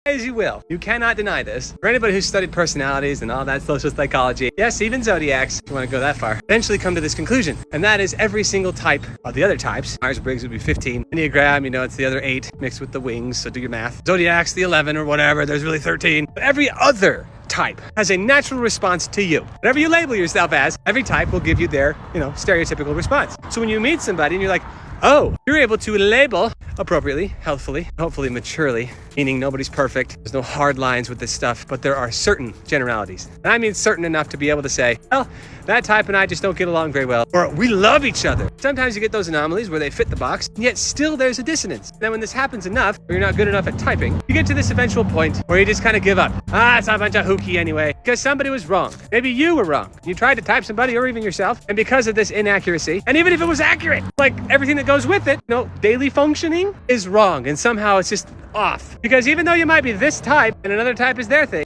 as you will. You cannot deny this. For anybody who's studied personalities and all that social psychology, yes, even zodiacs, if you want to go that far, eventually come to this conclusion. And that is every single type of the other types. Myers-Briggs would be 15. Enneagram, it's the other 8 mixed with the wings, so do your math. Zodiac's the 11 or whatever, there's really 13. But every other type has a natural response to you. Whatever you label yourself as, every type will give you their, stereotypical response. So when you meet somebody and you're like, oh, you're able to label appropriately, healthfully, hopefully maturely, meaning nobody's perfect. There's no hard lines with this stuff, but there are certain generalities. And I mean certain enough to be able to say, well, that type and I just don't get along very well, or we love each other. Sometimes you get those anomalies where they fit the box, and yet still there's a dissonance. Then when this happens enough, or you're not good enough at typing, you get to this eventual point where you just kind of give up. It's a bunch of hooky anyway, because somebody was wrong. Maybe you were wrong. You tried to type somebody or even yourself, and because of this inaccuracy, and even if it was accurate, like everything that goes with it, daily functioning is wrong, and somehow it's just off. Because even though you might be this type and another type is their thing,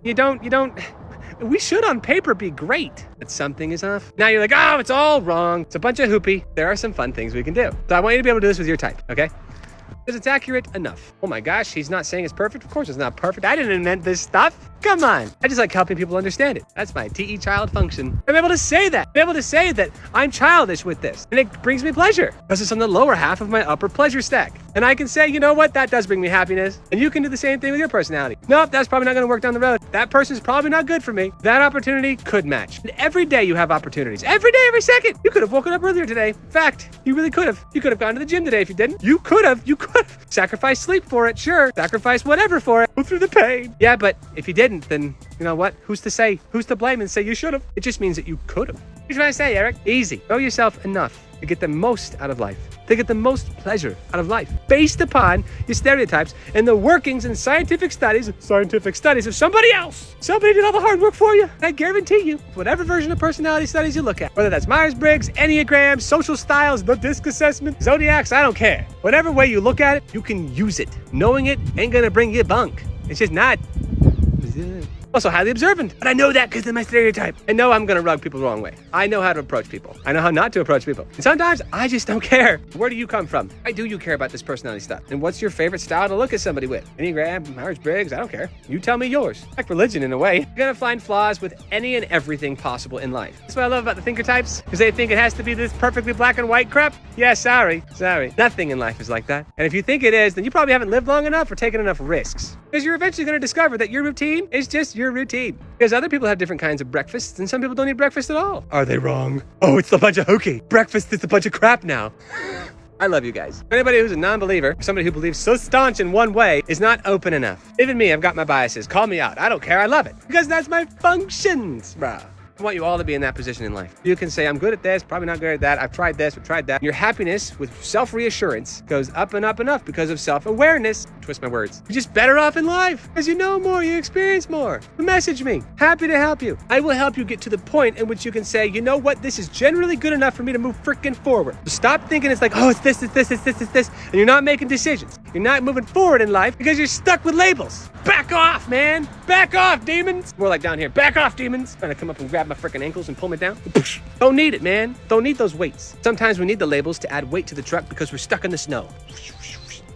we should on paper be great, but something is off. Now you're like, it's all wrong. It's a bunch of hoopy. There are some fun things we can do. So I want you to be able to do this with your type, okay? Because it's accurate enough. Oh my gosh, he's not saying it's perfect. Of course it's not perfect. I didn't invent this stuff. Come on. I just like helping people understand it. That's my TE child function. I'm able to say that. I'm able to say that I'm childish with this. And it brings me pleasure because it's on the lower half of my upper pleasure stack. And I can say, you know what? That does bring me happiness. And you can do the same thing with your personality. Nope, that's probably not going to work down the road. That person's probably not good for me. That opportunity could match. And every day you have opportunities. Every day, every second. You could have woken up earlier today. In fact, you really could have. You could have gone to the gym today if you didn't. You could have. Sacrifice sleep for it, sure. Sacrifice whatever for it. Go through the pain. Yeah, but if you didn't, then you know what? Who's to say? Who's to blame and say you should have? It just means that you could have. What are you trying to say, Eric? Easy. Know yourself enough to get the most out of life. To get the most pleasure out of life. Based upon your stereotypes and the workings and scientific studies of somebody else. Somebody did all the hard work for you. I guarantee you, whatever version of personality studies you look at, whether that's Myers-Briggs, Enneagram, social styles, the DISC assessment, zodiacs, I don't care. Whatever way you look at it, you can use it. Knowing it ain't gonna bring you bunk. It's just not. Also highly observant, but I know that because of my stereotype. I know I'm gonna rub people the wrong way. I know how to approach people. I know how not to approach people. And sometimes I just don't care. Where do you come from? Why do you care about this personality stuff? And what's your favorite style to look at somebody with? Enneagram, Myers-Briggs, I don't care. You tell me yours. Like religion in a way. You're gonna find flaws with any and everything possible in life. That's what I love about the thinker types, because they think it has to be this perfectly black and white crap. Yeah, sorry. Nothing in life is like that. And if you think it is, then you probably haven't lived long enough or taken enough risks. Because you're eventually gonna discover that your routine is just your routine. Because other people have different kinds of breakfasts, and some people don't eat breakfast at all. Are they wrong? Oh, it's a bunch of hooky. Breakfast is a bunch of crap now. I love you guys. Anybody who's a non-believer, somebody who believes so staunch in one way, is not open enough. Even me, I've got my biases. Call me out. I don't care. I love it. Because that's my functions, bruh. I want you all to be in that position in life. You can say, I'm good at this, probably not good at that. I've tried this, I've tried that. Your happiness with self-reassurance goes up and up and up because of self-awareness. Twist my words. You're just better off in life because you know more, you experience more. Message me. Happy to help you. I will help you get to the point in which you can say, you know what? This is generally good enough for me to move freaking forward. So stop thinking it's like, it's this, and you're not making decisions. You're not moving forward in life because you're stuck with labels. Back off, man. Back off, demons. More like down here. Back off, demons. Trying to come up and grab my freaking ankles and pull me down. Don't need it, man. Don't need those weights. Sometimes we need the labels to add weight to the truck because we're stuck in the snow.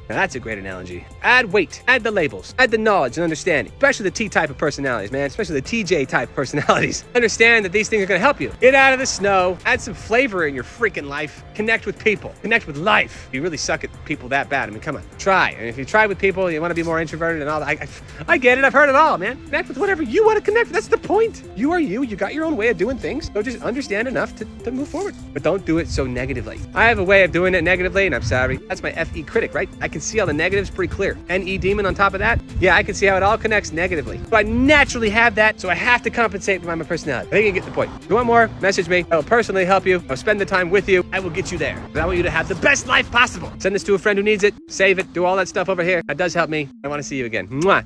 Now that's a great analogy. Add weight, add the labels, add the knowledge and understanding, especially the T type of personalities, man, especially the TJ type personalities. Understand that these things are gonna help you. Get out of the snow, add some flavor in your freaking life, connect with people, connect with life. You really suck at people that bad. I mean, come on, try. And if you try with people, you wanna be more introverted and all that. I get it, I've heard it all, man. Connect with whatever you wanna connect with. That's the point. You are you got your own way of doing things. So just understand enough to move forward. But don't do it so negatively. I have a way of doing it negatively, and I'm sorry. That's my FE critic, right? I can see all the negatives pretty clear. NE demon on top of that. Yeah, I can see how it all connects negatively. So I naturally have that, so I have to compensate by my personality. I think you get the point. If you want more, message me. I will personally help you. I'll spend the time with you. I will get you there. But I want you to have the best life possible. Send this to a friend who needs it. Save it. Do all that stuff over here. That does help me. I want to see you again. Mwah.